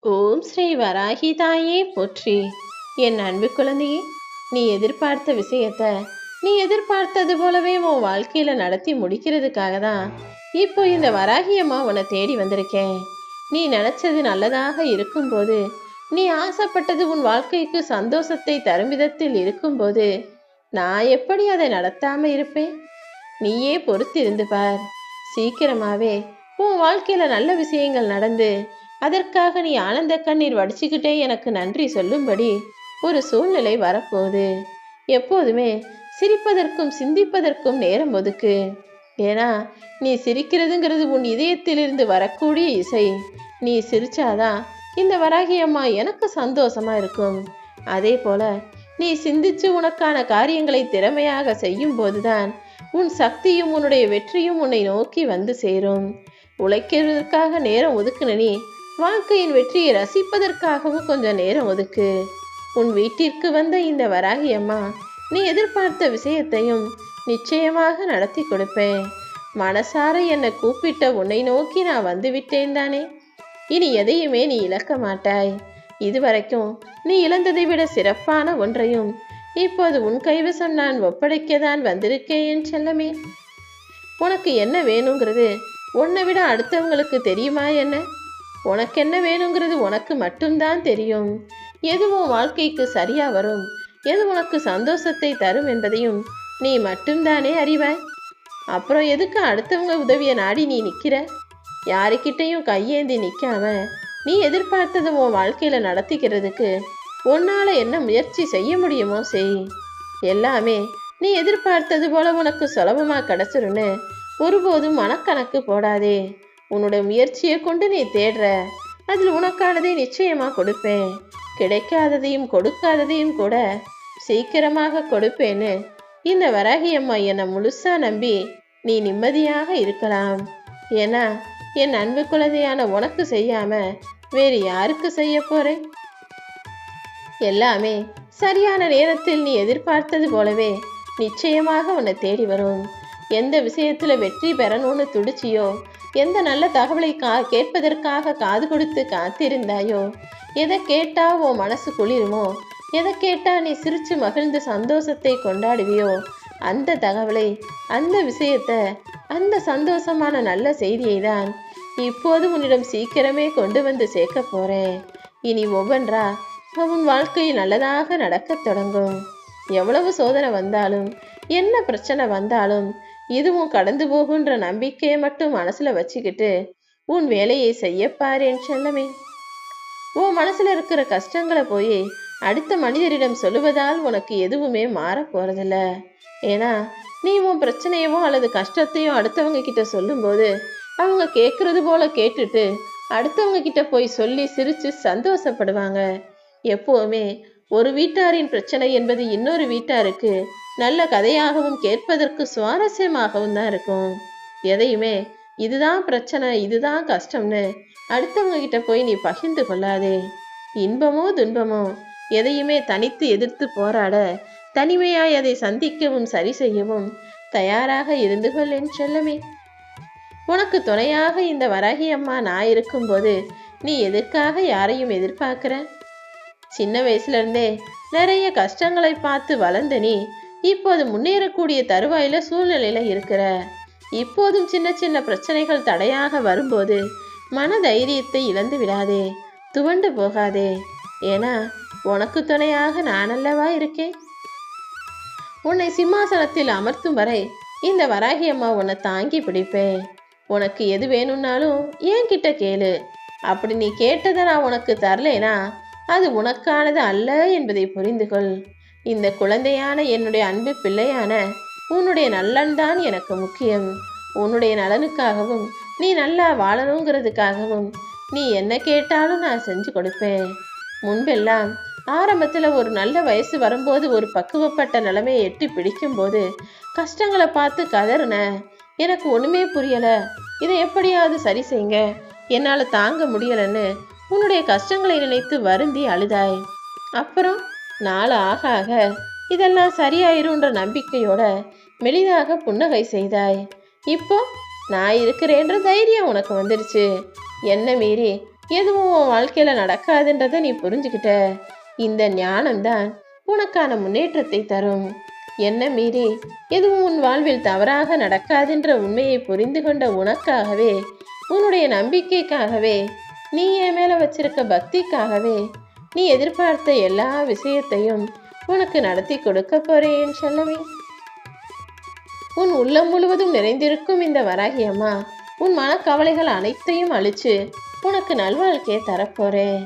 ஓம் ஸ்ரீ வராகி தாயே போற்றி. என் அன்பு குழந்தையே, நீ எதிர்பார்த்த விஷயத்த நீ எதிர்பார்த்தது போலவே உன் வாழ்க்கையில நடத்தி முடிக்கிறதுக்காக தான் இப்போ இந்த வராகி அம்மா உன்னை தேடி வந்திருக்கேன். நீ நினைச்சது நல்லதாக இருக்கும்போது, நீ ஆசைப்பட்டது உன் வாழ்க்கைக்கு சந்தோஷத்தை தரும் விதத்தில் இருக்கும்போது, நான் எப்படி அதை நடத்தாம இருப்பேன்? நீயே பொறுத்திருந்து பார். சீக்கிரமாவே உன் வாழ்க்கையில நல்ல விஷயங்கள் நடந்து அதற்காக நீ ஆனந்த கண்ணீர் வடிச்சுக்கிட்டே எனக்கு நன்றி சொல்லும்படி ஒரு சூழ்நிலை வரப்போகுது. எப்போதுமே சிரிப்பதற்கும் சிந்திப்பதற்கும் நேரம் ஒதுக்கு. ஏன்னா நீ சிரிக்கிறதுங்கிறது உன் இதயத்திலிருந்து வரக்கூடிய இசை. நீ சிரிச்சாதான் இந்த வராகி அம்மா எனக்கு சந்தோஷமா இருக்கும். அதே போல நீ சிந்திச்சு உனக்கான காரியங்களை திறமையாக செய்யும் போதுதான் உன் சக்தியும் உன்னுடைய வெற்றியும் உன்னை நோக்கி வந்து சேரும். உழைக்கிறதுக்காக நேரம் ஒதுக்குன நீ வாழ்க்கையின் வெற்றியை ரசிப்பதற்காகவும் கொஞ்சம் நேரம் ஒதுக்கு. உன் வீட்டிற்கு வந்த இந்த வராகி அம்மா நீ எதிர்பார்த்த விஷயத்தையும் நிச்சயமாக நடத்தி கொடுப்பேன். மனசார என்னை கூப்பிட்ட உன்னை நோக்கி நான் வந்து விட்டேன் தானே. இனி எதையுமே நீ இழக்க மாட்டாய். இதுவரைக்கும் நீ இழந்ததை விட சிறப்பான ஒன்றையும் இப்போது உன் கைவசம் நான் ஒப்படைக்கதான் வந்திருக்கேன் என் செல்லமே. உனக்கு என்ன வேணுங்கிறது உன்னை விட அடுத்தவங்களுக்கு தெரியுமா என்ன? உனக்கு என்ன வேணுங்கிறது உனக்கு மட்டும்தான் தெரியும். எது உன் வாழ்க்கைக்கு சரியா வரும், எது உனக்கு சந்தோஷத்தை தரும் என்பதையும் நீ மட்டும்தானே அறிவாய். அப்புறம் எதுக்கு அடுத்தவங்க உதவியை நாடி நீ நிற்கிற? யாருக்கிட்டையும் கையேந்தி நிற்காம நீ எதிர்பார்த்தது உன் வாழ்க்கையில நடத்திக்கிறதுக்கு உன்னால என்ன முயற்சி செய்ய முடியுமோ செய். எல்லாமே நீ எதிர்பார்த்தது போல உனக்கு சுலபமா கிடைச்சிருன்னு ஒருபோதும் மனக்கணக்கு போடாதே. உன்னோட முயற்சியை கொண்டு நீ தேடுற, அதில் உனக்கானதை நிச்சயமா கொடுப்பேன். கிடைக்காததையும் கொடுக்காததையும் கூட சீக்கிரமாக கொடுப்பேன்னு இந்த வராகி அம்மா என்னை முழுசா நம்பி நீ நிம்மதியாக இருக்கலாம். ஏன்னா என் அன்பு குழந்தையான உனக்கு செய்யாம வேறு யாருக்கு செய்ய போறேன்? எல்லாமே சரியான நேரத்தில் நீ எதிர்பார்த்தது போலவே நிச்சயமாக உன்னை தேடி வரும். எந்த விஷயத்துல வெற்றி பெறணும்னு துடிச்சியோ, எந்த நல்ல தகவலை கேட்பதற்காக காது கொடுத்து காத்திருந்தாயோ, எதை கேட்டா உன் மனசு குளிருமோ, எதை கேட்டா நீ சிரிச்சு மகிழ்ந்து சந்தோஷத்தை கொண்டாடுவியோ, அந்த தகவலை, அந்த விஷயத்த, அந்த சந்தோஷமான நல்ல செய்தியை தான் இப்போது உன்னிடம் சீக்கிரமே கொண்டு வந்து சேர்க்க போறேன். இனி ஒவ்வொன்றா உன் வாழ்க்கை நல்லதாக நடக்கத் தொடங்கும். எவ்வளவு சோதனை வந்தாலும், என்ன பிரச்சனை வந்தாலும், இதுவும் கடந்து போகுன்ற நம்பிக்கையை மட்டும் மனசுல வச்சுக்கிட்டு உன் வேலையை செய்யப்பாரு என் செல்லமே. உன் மனசுல இருக்கிற கஷ்டங்களை போய் அடுத்த மனிதரிடம் சொல்லுவதால் உனக்கு எதுவுமே மாற போறதில்ல. ஏன்னா நீ உன் பிரச்சனையவோ அல்லது கஷ்டத்தையோ அடுத்தவங்க கிட்ட சொல்லும்போது அவங்க கேட்கறது போல கேட்டுட்டு அடுத்தவங்க கிட்ட போய் சொல்லி சிரிச்சு சந்தோஷப்படுவாங்க. எப்போவுமே ஒரு வீட்டாரின் பிரச்சனை என்பது இன்னொரு வீட்டாருக்கு நல்ல கதையாகவும் கேட்பதற்கு சுவாரஸ்யமாகவும் தான் இருக்கும். எதையுமே இதுதான் பிரச்சனை, இதுதான் கஷ்டம்னு அடுத்தவங்க கிட்ட போய் நீ பகிர்ந்து கொள்ளாதே. இன்பமோ துன்பமோ எதையுமே தனித்து எதிர்த்து போராட, தனிமையாய் அதை சந்திக்கவும் சரி செய்யவும் தயாராக இருந்து கொள் என் செல்லமே. உனக்கு துணையாக இந்த வராகி அம்மா நான் இருக்கும்போது நீ எதற்காக யாரையும் எதிர்பார்க்கிற? சின்ன வயசுல இருந்தே நிறைய கஷ்டங்களை பார்த்து வளர்ந்த நீ இப்போது முன்னேறக்கூடிய தருவாயில சூழ்நிலையில இருக்கிற. இப்போதும் சின்ன சின்ன பிரச்சனைகள் தடையாக வரும்போது மன தைரியத்தை இழந்து விடாதே, துவண்டு போகாதே. ஏன்னா உனக்கு துணையாக நான் அல்லவா இருக்கேன். உன்னை சிம்மாசனத்தில் அமர்த்தும் வரை இந்த வராகி அம்மா உன்னை தாங்கி பிடிப்பேன். உனக்கு எது வேணும்னாலும் என் கிட்ட கேளு. அப்படி நீ கேட்டதை நான் உனக்கு தரலேனா அது உனக்கானது அல்ல என்பதை புரிந்து கொள். இந்த குழந்தையான என்னுடைய அன்பு பிள்ளையான உன்னுடைய நலன்தான் எனக்கு முக்கியம். உன்னுடைய நலனுக்காகவும் நீ நல்லா வாழணுங்கிறதுக்காகவும் நீ என்ன கேட்டாலும் நான் செஞ்சு கொடுப்பேன். முன்பெல்லாம் ஆரம்பத்தில் ஒரு நல்ல வயசு வரும்போது ஒரு பக்குவப்பட்ட நிலைமையை எட்டி பிடிக்கும்போது கஷ்டங்களை பார்த்து கதறுன. எனக்கு ஒன்றுமே புரியலை, இதை எப்படியாவது சரி செய்யுங்க, என்னால் தாங்க முடியலைன்னு உன்னுடைய கஷ்டங்களை நினைத்து வருந்தி அழுதாய். அப்புறம் நாள் ஆக ஆக இதெல்லாம் சரியாயிருன்ற நம்பிக்கையோட மெலிதாக புன்னகை செய்தாய். இப்போ நான் இருக்கிறேன்ற தைரியம் உனக்கு வந்துருச்சு. என்ன மீறி எதுவும் உன் வாழ்க்கையில நடக்காதுன்றதை நீ புரிஞ்சுக்கிட்ட. இந்த ஞானம்தான் உனக்கான முன்னேற்றத்தை தரும். என்ன மீறி எதுவும் உன் வாழ்வில் தவறாக நடக்காதுன்ற உண்மையை புரிந்து கொண்ட உனக்காகவே, உன்னுடைய நம்பிக்கைக்காகவே, நீ என் மேல வச்சிருக்க பக்திக்காகவே, நீ எதிர்பார்த்த எல்லா விஷயத்தையும் உனக்கு நடத்தி கொடுக்க போறேன் செல்லமே. உன் உள்ளம் முழுவதும் நிறைந்திருக்கும் இந்த வராகி அம்மா உன் மனக்கவலைகள் அனைத்தையும் அழிச்சு உனக்கு நல்வாழ்க்கையை தரப்போறேன்.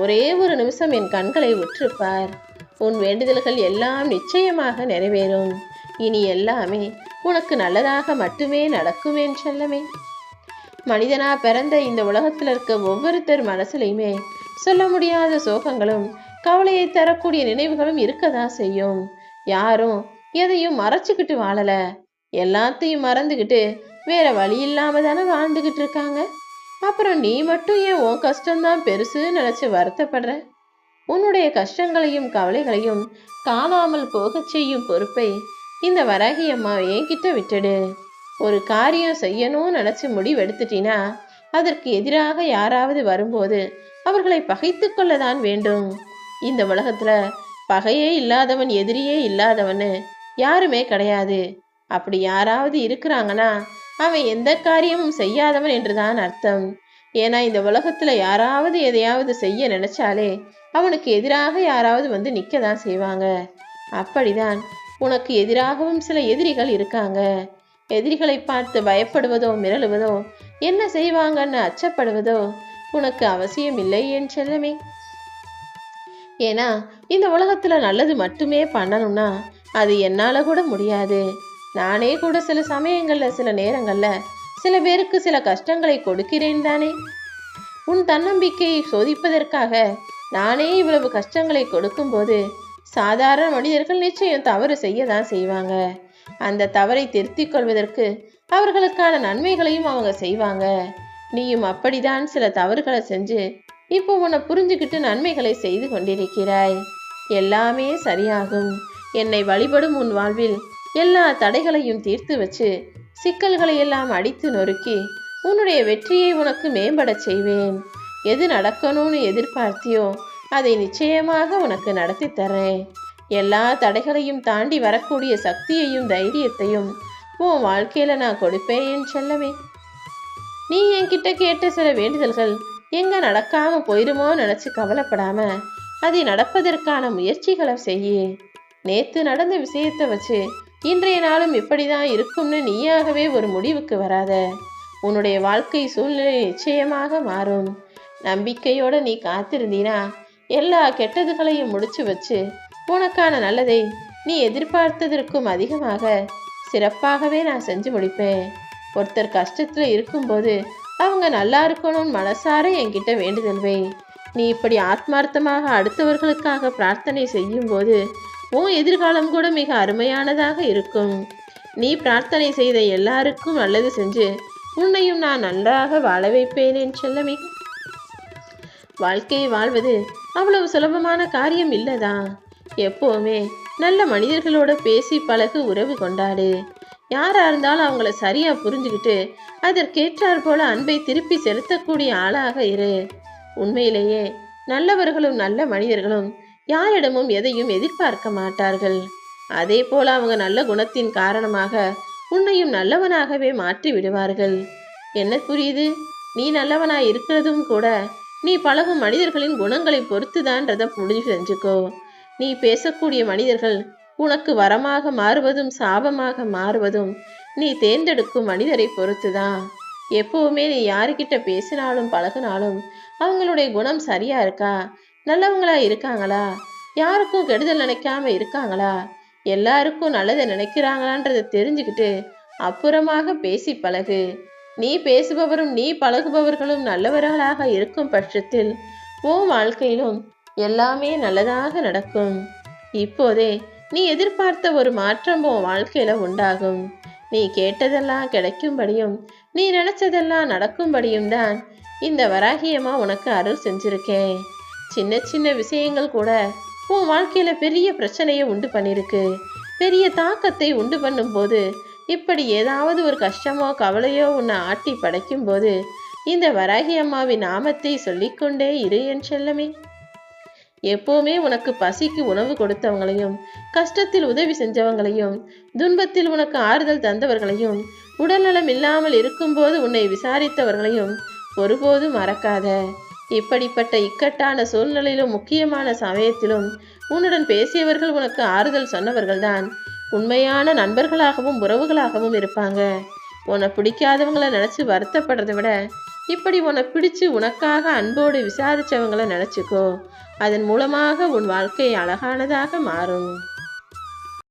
ஒரே ஒரு நிமிஷம் என் கண்களை உற்றுப்பார். உன் வேண்டுதல்கள் எல்லாம் நிச்சயமாக நிறைவேறும். இனி எல்லாமே உனக்கு நல்லதாக மட்டுமே நடக்கும் என் செல்லமே. மனிதனா பிறந்த இந்த உலகத்தில் இருக்க ஒவ்வொருத்தர் மனசுலையுமே சொல்ல முடியாத சோகங்களும் கவலையை தரக்கூடிய நினைவுகளும் இருக்கதான் செய்யும். யாரும் எதையும் மறைச்சுக்கிட்டு வாழல, எல்லாத்தையும் மறந்துக்கிட்டு வேற வழி இல்லாம தானே வாழ்ந்துகிட்டு இருக்காங்க. அப்புறம் நீ மட்டும் ஏன் உன் கஷ்டம்தான் பெருசு நினைச்சு வருத்தப்படுற? உன்னுடைய கஷ்டங்களையும் கவலைகளையும் காணாமல் போக செய்யும் பொறுப்பை இந்த வராகி அம்மா என்கிட்ட விட்டுடு. ஒரு காரியம் செய்யணும்னு நினைச்சு முடிவெடுத்துட்டினா அதற்கு எதிராக யாராவது வரும்போது அவர்களை பகைத்து கொள்ளதான் வேண்டும். இந்த உலகத்துல பகையே இல்லாதவன், எதிரியே இல்லாதவன்னு யாருமே கிடையாது. அப்படி யாராவது இருக்கிறாங்கன்னா அவன் எந்த காரியமும் செய்யாதவன் என்றுதான் அர்த்தம். ஏன்னா இந்த உலகத்துல யாராவது எதையாவது செய்ய நினைச்சாலே அவனுக்கு எதிராக யாராவது வந்து நிற்கதான் செய்வாங்க. அப்படிதான் உனக்கு எதிராகவும் சில எதிரிகள் இருக்காங்க. எதிரிகளை பார்த்து பயப்படுவதோ மிரளுவதோ என்ன செய்வாங்கன்னு அச்சப்படுவதோ உனக்கு அவசியம் இல்லை என் செல்லமே. ஏன்னா இந்த உலகத்துல நல்லது மட்டுமே பண்ணணும்னா அது என்னால கூட முடியாது. நானே கூட சில சமயங்கள்ல சில நேரங்கள்ல சில பேருக்கு சில கஷ்டங்களை கொடுக்கிறேன் தானே. உன் தன்னம்பிக்கையை சோதிப்பதற்காக நானே இவ்வளவு கஷ்டங்களை கொடுக்கும்போது சாதாரண மனிதர்கள் நிச்சயம் தவறு செய்யதான் செய்வாங்க. அந்த தவறை திருத்திக் கொள்வதற்கு அவர்களுக்கான நன்மைகளையும் அவங்க செய்வாங்க. நீயும் அப்படிதான் சில தவறுகளை செஞ்சு இப்போ உன்னை புரிஞ்சுக்கிட்டு நன்மைகளை செய்து கொண்டிருக்கிறாய். எல்லாமே சரியாகும். என்னை வழிபடும் உன் வாழ்வில் எல்லா தடைகளையும் தீர்த்து வச்சு சிக்கல்களை எல்லாம் அடித்து நொறுக்கி உன்னுடைய வெற்றியை உனக்கு மேம்பட செய்வேன். எது நடக்கணும்னு எதிர்பார்த்தியோ அதை நிச்சயமாக உனக்கு நடத்தி தரேன். எல்லா தடைகளையும் தாண்டி வரக்கூடிய சக்தியையும் தைரியத்தையும் உன் வாழ்க்கையில நான் கொடுப்பேன் என் செல்லமே. நீ என்கிட்ட கேட்ட சில வேண்டுதல்கள் எங்க நடக்காம போயிருமோ நினைச்சு கவலைப்படாம அதை நடப்பதற்கான முயற்சிகளை செய்ய. நேத்து நடந்த விஷயத்தை வச்சு இன்றைய நாளும் இப்படிதான் இருக்கும்னு நீயாகவே ஒரு முடிவுக்கு வராத. உன்னுடைய வாழ்க்கை சூழ்நிலை நிச்சயமாக மாறும். நம்பிக்கையோட நீ காத்திருந்தீனா எல்லா கெட்டதுகளையும் முடிச்சு வச்சு உனக்கான நல்லதை நீ எதிர்பார்த்ததற்கும் அதிகமாக சிறப்பாகவே நான் செஞ்சு முடிப்பேன். ஒருத்தர் கஷ்டத்துல இருக்கும்போது அவங்க நல்லா இருக்கணும்னு மனசார என்கிட்ட வேண்டுதல் வை. நீ இப்படி ஆத்மார்த்தமாக அடுத்தவர்களுக்காக பிரார்த்தனை செய்யும் போது உன் எதிர்காலம் கூட மிக அருமையானதாக இருக்கும். நீ பிரார்த்தனை செய்த எல்லாருக்கும் நல்லது செஞ்சு உன்னையும் நான் நன்றாக வாழ வைப்பேன் செல்லமே. வாழ்க்கையை வாழ்வது அவ்வளவு சுலபமான காரியம் இல்லதான். எப்போவுமே நல்ல மனிதர்களோட பேசி பழகு, உறவு கொண்டாடு. யாரா இருந்தாலும் அவங்கள சரியா புரிஞ்சுக்கிட்டு அதற்கேற்றாற் போல அன்பை திருப்பி செலுத்தக்கூடிய ஆளாக இரு. உண்மையிலேயே நல்லவர்களும் நல்ல மனிதர்களும் யாரிடமும் எதையும் எதிர்பார்க்க மாட்டார்கள். அதே போல அவங்க நல்ல குணத்தின் காரணமாக உன்னையும் நல்லவனாகவே மாற்றி விடுவார்கள். என்ன புரியுது? நீ நல்லவனாய் இருக்கிறதும் கூட நீ பழகும் மனிதர்களின் குணங்களை பொறுத்துதான்றதை முடிவு செஞ்சுக்கோ. நீ பேசக்கூடிய மனிதர்கள் உனக்கு வரமாக மாறுவதும் சாபமாக மாறுவதும் நீ தேர்ந்தெடுக்கும் மனிதரை பொறுத்துதான். எப்பவுமே நீ யாருக்கிட்ட பேசினாலும் பழகினாலும் அவங்களுடைய குணம் சரியா இருக்கா, நல்லவங்களா இருக்காங்களா, யாருக்கும் கெடுதல் நினைக்காம இருக்காங்களா, எல்லாருக்கும் நல்லதை நினைக்கிறாங்களான்றதை தெரிஞ்சுக்கிட்டு அப்புறமாக பேசி பழகு. நீ பேசுபவரும் நீ பழகுபவர்களும் நல்லவர்களாக இருக்கும் பட்சத்தில் உன் வாழ்க்கையிலும் எல்லாமே நல்லதாக நடக்கும். இப்போதே நீ எதிர்பார்த்த ஒரு மாற்றம் உன் வாழ்க்கையில உண்டாகும். நீ கேட்டதெல்லாம் கிடைக்கும்படியும் நீ நினைச்சதெல்லாம் நடக்கும்படியும் தான் இந்த வராகியமா உனக்கு அருள் செஞ்சிருக்கேன். சின்ன சின்ன விஷயங்கள் கூட உன் வாழ்க்கையில பெரிய பிரச்சனையை உண்டு பண்ணிருக்கு. பெரிய தாக்கத்தை உண்டு பண்ணும் போது இப்படி ஏதாவது ஒரு கஷ்டமோ கவலையோ உன்னை ஆட்டி படைக்கும் போது இந்த வராகி அம்மாவின் நாமத்தை சொல்லிக்கொண்டே இரு என் செல்லமே. எப்போவுமே உனக்கு பசிக்கு உணவு கொடுத்தவங்களையும், கஷ்டத்தில் உதவி செஞ்சவங்களையும், துன்பத்தில் உனக்கு ஆறுதல் தந்தவர்களையும், உடல்நலம் இல்லாமல் இருக்கும்போது உன்னை விசாரித்தவர்களையும் ஒருபோதும் மறக்காத. இப்படிப்பட்ட இக்கட்டான சூழ்நிலையிலும் முக்கியமான சமயத்திலும் உன்னுடன் பேசியவர்கள் உனக்கு ஆறுதல் சொன்னவர்கள்தான் உண்மையான நண்பர்களாகவும் உறவுகளாகவும் இருப்பாங்க. உன்னை பிடிக்காதவங்களை நினச்சி வருத்தப்படுறதை விட இப்படி உன்னை பிடிச்சு உனக்காக அன்போடு விசாரித்தவங்களை நினச்சிக்கோ. அதன் மூலமாக உன் வாழ்க்கை அழகானதாக மாறும்.